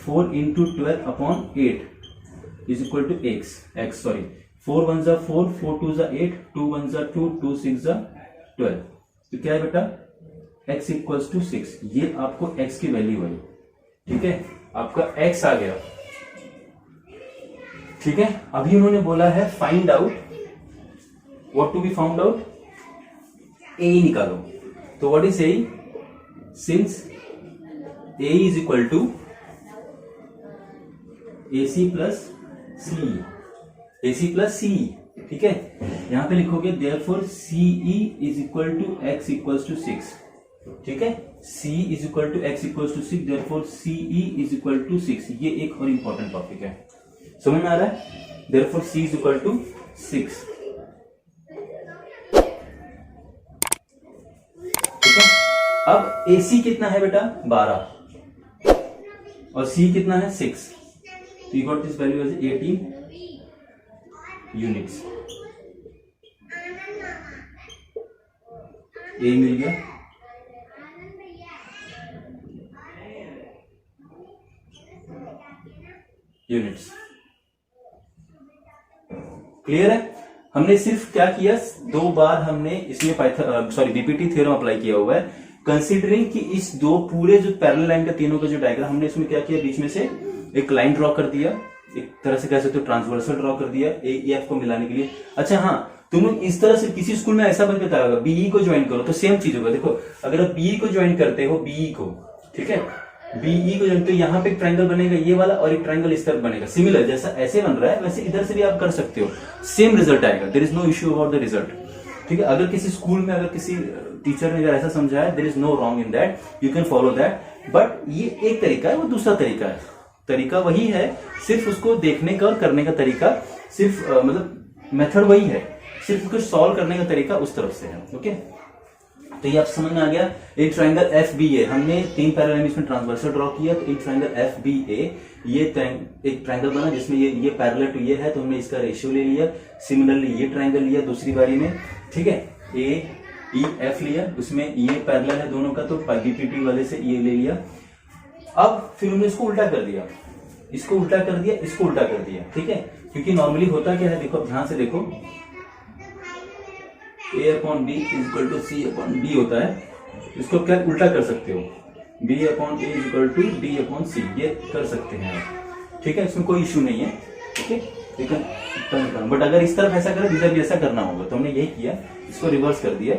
4 into 12 upon 8 is equal to X, 4 1 जा 4, 4 2 जा 8, 2 1 जा 2, 2 6 जा 12। तो क्या है बेटा, X इक्वल्स टू 6, ये आपको X की वैल्यू है। ठीक है, आपका X आ गया। ठीक है, अभी उन्होंने बोला है find out, what to be found out, A निकालो। तो what is A, since A is equal to AC plus C, ठीक है। यहां पे लिखोगे therefore CE is equal to x equals to 6, ठीक है। C is equal to x equals to 6, therefore CE is equal to 6। ये एक और इंपॉर्टेंट टॉपिक है, समझ में आ रहा है। Therefore C is equal to 6, ठीक है। अब AC कितना है बेटा 12 और C कितना है 6, तो you got this value as 18 units. A मिल गया, यूनिट्स। क्लियर है। हमने सिर्फ क्या किया, 2 बार हमने इसमें बीपीटी थ्योरम अप्लाई किया हुआ है, कंसीडरिंग कि इस दो पूरे जो पैरेलल लाइन का तीनों का जो डायग्राम, हमने इसमें क्या किया, बीच में से एक लाइन ड्रॉ कर दिया, एक तरह से कह सकते हो ट्रांसवर्सल ड्रॉ कर दिया एफ को मिलाने के लिए। अच्छा हाँ, तुम लोग इस तरह से किसी स्कूल में ऐसा बनकर बताया होगा, बीई को ज्वाइन करो तो सेम चीज होगा। देखो अगर आप बीई को ज्वाइन करते हो, बीई को, ठीक है, बीई को ज्वाइन, तो यहाँ पे एक ट्रायंगल बनेगा ये वाला और एक ट्रायंगल इस तरफ बनेगा। सिमिलर जैसा ऐसे बन रहा है वैसे इधर से भी आप कर सकते हो, सेम रिजल्ट आएगा। There is no issue about the result, ठीक है। अगर किसी स्कूल में अगर किसी टीचर ने अगर ऐसा समझाया, there is no wrong in that, you can follow that. But ये एक तरीका है, वो दूसरा तरीका है। तरीका वही है, सिर्फ उसको देखने का और करने का तरीका सिर्फ मतलब मेथड वही है, सिर्फ उसको सॉल्व करने का तरीका उस तरफ से है। ओके, तो ये आप समझ में आ गया। एक ट्रायंगल FBA, हमने 3 पैरेलल इसमें ट्रांसवर्सल ड्रॉ किया, तो एक ट्रायंगल FBA, ये एक ट्रायंगल बना जिसमें ये पैरेलल टू ये है, तो हमने इसका रेशियो ले लिया। सिमिलरली ये ट्रायंगल लिया दूसरी बारी में, ठीक है, AEF लिया, उसमें ये पैरेलल है दोनों का, तो बीपीटी वाले से ये ले लिया। अब फिर हमने इसको उल्टा कर दिया, इसको उल्टा कर दिया, इसको उल्टा कर दिया, ठीक है। क्योंकि नॉर्मली होता क्या है, देखो ध्यान से देखो, A/B is equal to C/D होता है, इसको क्या उल्टा कर सकते हो, B/A is equal to D/C, ये कर सकते हैं, ठीक है, इसमें कोई इश्यू नहीं है, ठीक है। लेकिन बट अगर इस तरफ ऐसा करें, इधर भी ऐसा करना होगा, तो हमने यही किया, इसको रिवर्स कर दिया।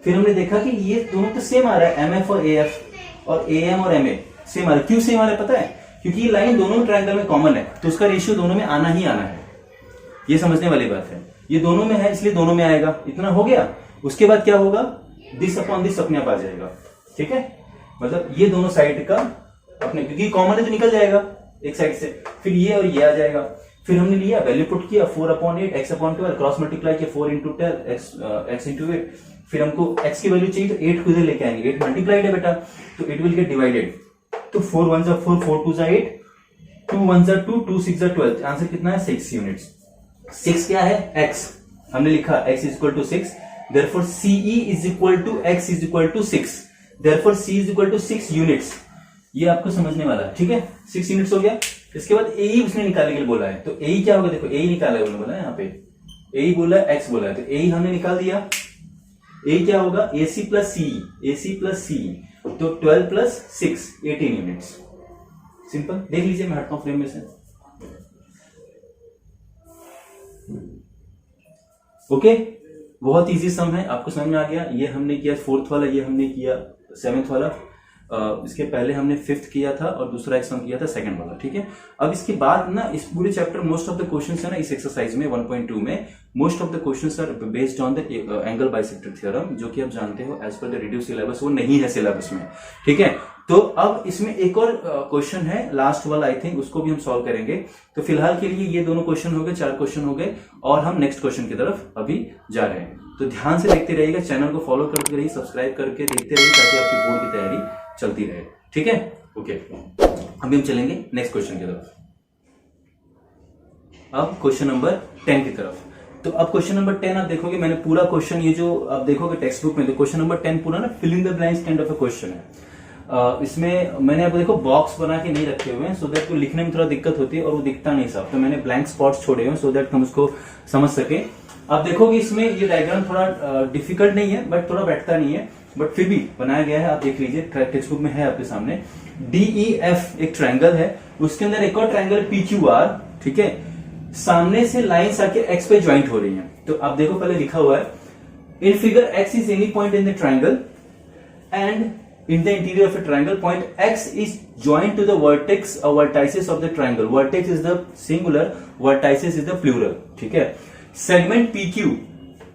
फिर हमने देखा कि ये दोनों तो सेम आ रहा है, MF और AF और AM और MA सेम आ रहा है। क्यों सेम आ रहा है पता है, क्योंकि ये लाइन दोनों ट्रायंगल में कॉमन है, तो उसका रेशियो दोनों में आना ही आना है, ये समझने वाली बात है। ये दोनों में है इसलिए दोनों में आएगा, इतना हो गया। उसके बाद क्या होगा, दिस अपॉन दिस अपने आप आ जाएगा, ठीक है। मतलब ये दोनों साइड का अपने, क्योंकि कॉमन है तो निकल जाएगा एक साइड से, फिर ये और ये आ जाएगा। फिर हमने लिया, वैल्यू पुट किया, 4/8 x/12, क्रॉस मल्टीप्लाई किया, 4 into 10 x into 8। फिर हमको x की वैल्यू चाहिए, तो 8 को इधर लेके आएंगे, 8 मल्टीप्लाइड है बेटा, तो इट विल गेट डिवाइडेड। तो 4 1 4, 4 2 8, 2 1 2, 2 6 12, आंसर कितना है 6 यूनिट्स। 6 क्या है, x, हमने लिखा x is equal to 6, therefore CE is equal to x is equal to 6, therefore C is equal to 6 units. ये आपको समझने वाला है, ठीक है, 6 यूनिट्स हो गया। इसके बाद AE उसने निकालने के लिए बोला है, तो AE क्या होगा, देखो AE निकाला है, उन्होंने बोला है यहाँ पे AE बोला है, x बोला है, तो AE हमने निकाल दिया। AE क्या होगा, AC प्लस CE, तो 12 प्लस 6 18 यूनिट्स। सिंपल, देख लीजिए, मैं हटता हूं फ्रेम में से। ओके, बहुत इजी सम है, आपको समझ में आ गया। ये हमने किया 4th वाला, ये हमने किया 7th वाला, इसके पहले हमने 5th किया था और दूसरा एक सम किया था 2nd वाला, ठीक है। अब इसके बाद ना इस पूरे chapter most of the questions है ना इस एक्सरसाइज में 1.2 में, most of the questions are based on the angle bisector theorem, जो कि आप जानते हो as per the reduce syllabus वो नहीं है सिलेबस में, ठीक है। तो अब इसमें एक और क्वेश्चन है, लास्ट वाला, आई थिंक उसको भी हम सॉल्व करेंगे। तो फिलहाल के लिए ये दोनों क्वेश्चन हो गए, 4 क्वेश्चन हो गए, और हम नेक्स्ट क्वेश्चन की तरफ अभी जा रहे हैं। तो ध्यान से देखते रहिएगा, चैनल को फॉलो करते रहिए, सब्सक्राइब करके देखते रहिए, ताकि आपकी बोर्ड की तैयारी चलती रहे, ठीक है। ओके, अभी हम चलेंगे नेक्स्ट क्वेश्चन की तरफ। अब क्वेश्चन नंबर 10 की तरफ। तो अब क्वेश्चन नंबर 10 आप देखोगे, मैंने पूरा क्वेश्चन, ये जो आप देखोगे टेक्स्ट बुक में, तो क्वेश्चन नंबर 10 पूरा ना fill in the blanks kind of a question है। इसमें मैंने आपको देखो बॉक्स बना के नहीं रखे हुए हैं, सो दैट को लिखने में थोड़ा दिक्कत होती है और वो दिखता नहीं साफ, तो मैंने ब्लैंक स्पॉट्स छोड़े हुए हैं सो दैट हम उसको समझ सके। आप देखोगे इसमें ये डायग्राम थोड़ा डिफिकल्ट नहीं है, बट थोड़ा बैठता नहीं है, बट फिर भी बनाया गया है, आप देख लीजिए, टेक्स्ट बुक में है आपके सामने। DEF एक ट्रायंगल है, उसके अंदर एक और ट्रायंगल PQR, ठीक है, सामने से लाइंस आके x पे ज्वाइंट हो रही हैं। तो आप देखो पहले लिखा हुआ है, in figure x is any point in the triangle and in the interior of a triangle, point X is joined to the vertex or vertices of the triangle. Vertex is the singular, vertices is the plural. ठीक है. Segment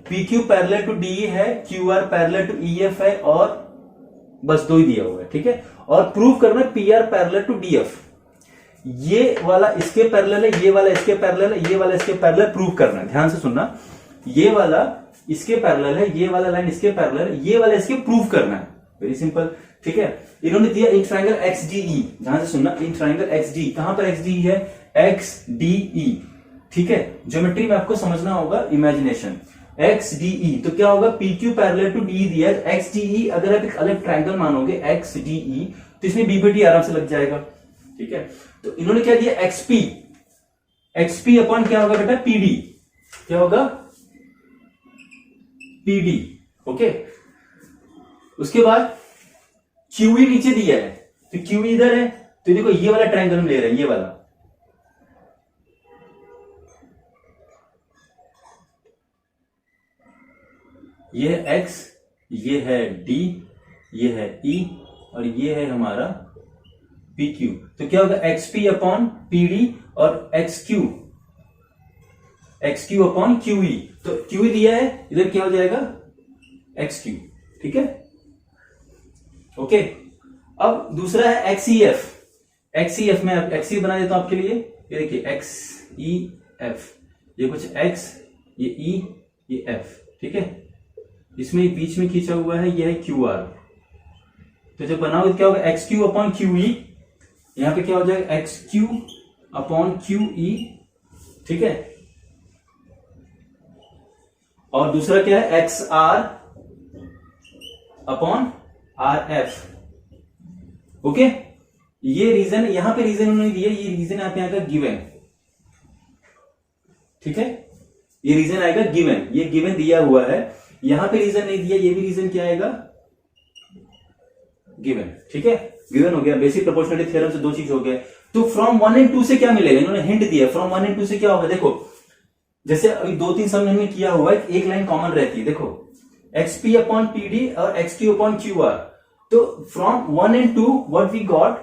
PQ parallel to DE है, QR parallel to EF है, और बस दो ही दिया हुआ है. ठीक है. और प्रूव करना PR पैरेलल टू DF. ये वाला इसके पैरेलल है, ये वाला इसके पैरेलल है, ये वाला इसके पैरेलल. प्रूव करना है, ध्यान से सुनना. ये वाला इसके पैरेलल है, ये वाला लाइन इसके पैरेलल है, ये वाला इसके प्रूव करना है. Very simple. ठीक है. इन्होंने दिया इन ट्रायंगल XDE. ध्यान से सुनना, इन ट्रायंगल XDE. कहां पर XDE है? XDE. ठीक है. ज्योमेट्री में आपको समझना होगा, इमेजिनेशन. XDE तो क्या होगा? PQ पैरेलल टू DE दिया है. XDE अगर आप एक अलग ट्रायंगल मानोगे XDE तो इसमें BPT आराम से लग जाएगा. ठीक है. तो इन्होंने क्या दिया? XP अपॉन क्या होगा बेटा? PD. क्या होगा? PD. ओके. उसके बाद QE नीचे दिया है, तो QE इधर है. तो देखो ये वाला ट्रायंगल हम ले रहे हैं, ये वाला. ये है X, ये है D, ये है E, और ये है हमारा PQ. तो क्या होगा? XP अपॉन PD और XQ अपॉन QE. तो QE दिया है, इधर क्या हो जाएगा? XQ. ठीक है. ओके. अब दूसरा है XEF में XE बना देता हूं आपके लिए. ये देखिए XEF, ये कुछ X, ये E, ये F. ठीक है. इसमें बीच में खींचा हुआ है, ये है QR. तो जब बनाओगे क्या होगा? XQ upon QE. यहां पे क्या हो जाएगा? XQ upon QE. ठीक है. और दूसरा क्या है? XR upon RF. ओके. ये रीजन, यहां पे रीजन उन्होंने दिया, ये रीजन आप यहां का गिवन. ठीक है. ये रीजन आएगा गिवन, ये गिवन दिया हुआ है. यहां पे रीजन नहीं दिया, ये भी रीजन क्या आएगा? गिवन. ठीक है. गिवन हो गया. बेसिक प्रोपोर्शनलिटी थ्योरम से दो चीज हो गया. तो फ्रॉम 1 एंड 2 से क्या मिलेगा? इन्होंने हिंट दिया. फ्रॉम 1 एंड 2 से क्या होगा? देखो जैसे अभी 2-3 सम हमने किया हुआ है, एक लाइन कॉमन रहती है. देखो XP अपॉन PD और XQ अपॉन QR. तो from 1 and 2 what we got?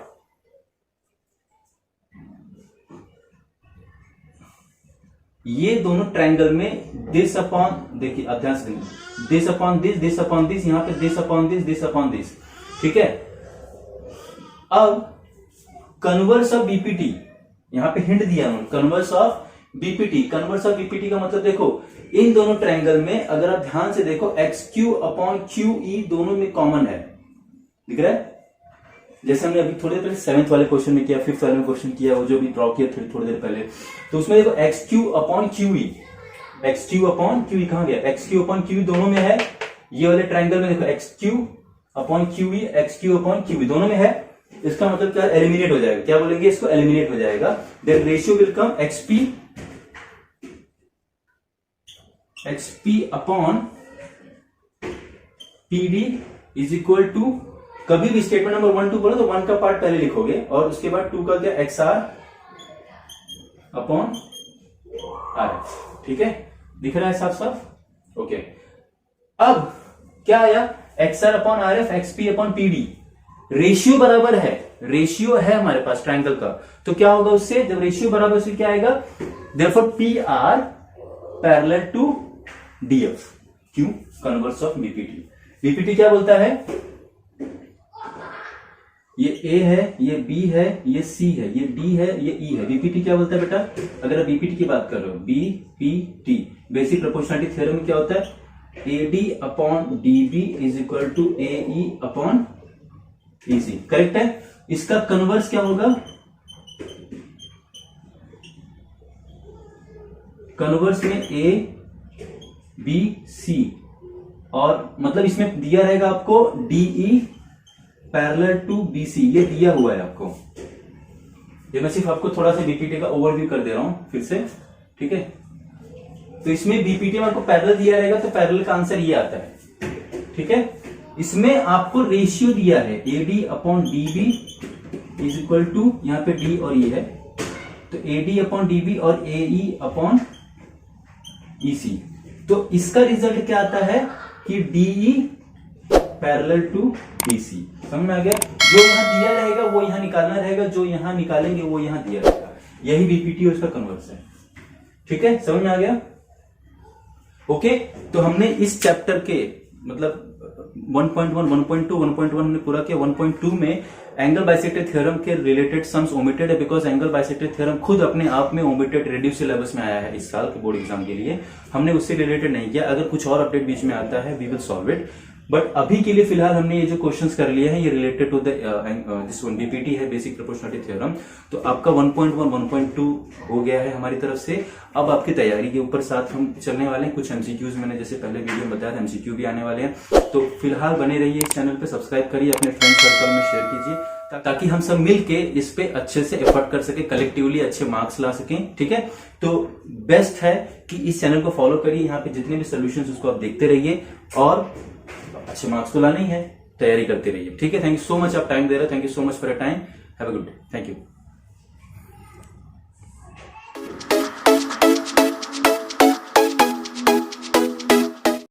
ये दोनों ट्रायंगल में दिस अपॉन, देखिए अध्याय से दिस अपॉन दिस, यहां पे दिस अपॉन दिस. ठीक है. अब कन्वर्स ऑफ BPT, यहां पे हिंट दिया उन्होंने. कन्वर्स ऑफ BPT का मतलब देखो इन दोनों ट्रायंगल में अगर आप ध्यान से देखो XQ अपॉन QE दोनों में कॉमन है. दिख रहा है? जैसे हमने अभी थोड़ी देर पहले 7th वाले क्वेश्चन में किया, 5th वाले में क्वेश्चन किया, वो जो भी ड्रॉ किया थोड़ी देर पहले. तो उसमें देखो XQ अपॉन QE कहां गया? XQ अपॉन QE दोनों में है. ये वाले ट्रायंगल में देखो XQ अपॉन QE दोनों में है. इसका मतलब क्या? एलिमिनेट हो जाएगा. क्या बोलेंगे इसको? एलिमिनेट हो जाएगा. Then ratio will come XP upon PD is equal to, कभी भी स्टेटमेंट नंबर 1 2 बोलो तो 1 का पार्ट पहले लिखोगे और उसके बाद 2 का क्या? XR upon RF. ठीक है. दिख रहा है साफ? ओके. अब क्या आया? XR upon RF, XP upon PD. Ratio बराबर है, रेशियो है हमारे पास ट्रायंगल का. तो क्या होगा उससे? जब रेशियो बराबर उससे क्या आएगा? Therefore PR parallel to DF. क्यों? कन्वर्स ऑफ BPT क्या बोलता है? ये A है, ये B है, ये C है, ये D है, ये E है. BPT क्या बोलता है बेटा? अगर आप BPT की बात कर रहे हो, BPT बेसिक प्रोपोर्शनलिटी थ्योरम में क्या होता है? AD upon DB is equal to AE upon EC. Correct है. इसका कन्वर्स क्या होगा? कन्वर्स में A B C, और मतलब इसमें दिया रहेगा आपको DE पैरेलल टू BC. ये दिया हुआ है आपको. ये मैं सिर्फ आपको थोड़ा सा BPT का ओवरव्यू कर दे रहा हूं फिर से. ठीक है. तो इसमें BPT में आपको पैरेलल दिया रहेगा, तो पैरेलल का आंसर ये आता है. ठीक है. इसमें आपको रेशियो दिया है AD upon DB is equal to, यहां पे D और E है, तो AD अपॉन DB और AE अपॉन EC. तो इसका रिजल्ट क्या आता है कि DE पैरेलल टू BC. समझ में आ गया? जो यहाँ दिया रहेगा वो यहाँ निकालना रहेगा, जो यहाँ निकालेंगे वो यहाँ दिया रहेगा। यही बीपीटी और उसका कन्वर्स है। ठीक है, समझ में आ गया? ओके, तो हमने इस चैप्टर के मतलब 1.1, 1.2, 1.1 हमने पूरा किया। 1.2 में एंगल बाइसेक्टर थ्योरम के रिलेटेड सम्स ओमिटेड है, बिकॉज एंगल बाइसेक्टर थ्योरम खुद अपने आप में ओमिटेड रेड्यूस सिलेबस में आया है इस साल के बोर्ड एग्जाम के लिए। हमने उससे रिलेटेड नहीं किया। अगर कुछ और अपडेट बीच में आता है we will solve it, but अभी के लिए फिलहाल हमने ये जो क्वेश्चंस कर लिए हैं ये related to this one BPT है, बेसिक प्रोपोर्शनलिटी थ्योरम। तो आपका 1.1, 1.2 हो गया है हमारी तरफ से। अब आपकी तैयारी के ऊपर साथ हम चलने वाले हैं। कुछ एमसीक्यूज मैंने जैसे पहले वीडियो में बताया था, एमसीक्यू भी आने वाले हैं। तो फिलहाल बने रहिए इस चैनल पे, सब्सक्राइब करिए, अपने फ्रेंड सर्कल में शेयर कीजिए, ताकि हम सब मिलके इस पे अच्छे से एफर्ट कर सके, कलेक्टिवली अच्छे मार्क्स ला सकें। ठीक है, तो बेस्ट है कि इस चैनल को फॉलो करिए, यहाँ पे जितने भी सोल्यूशन उसको आप देखते रहिए और अच्छे मार्क्स तो लाने ही है, तैयारी करते रहिए। ठीक है, थैंक यू सो मच, आप टाइम दे रहे हो। Thank you so much for your time. Have a good day. Thank you.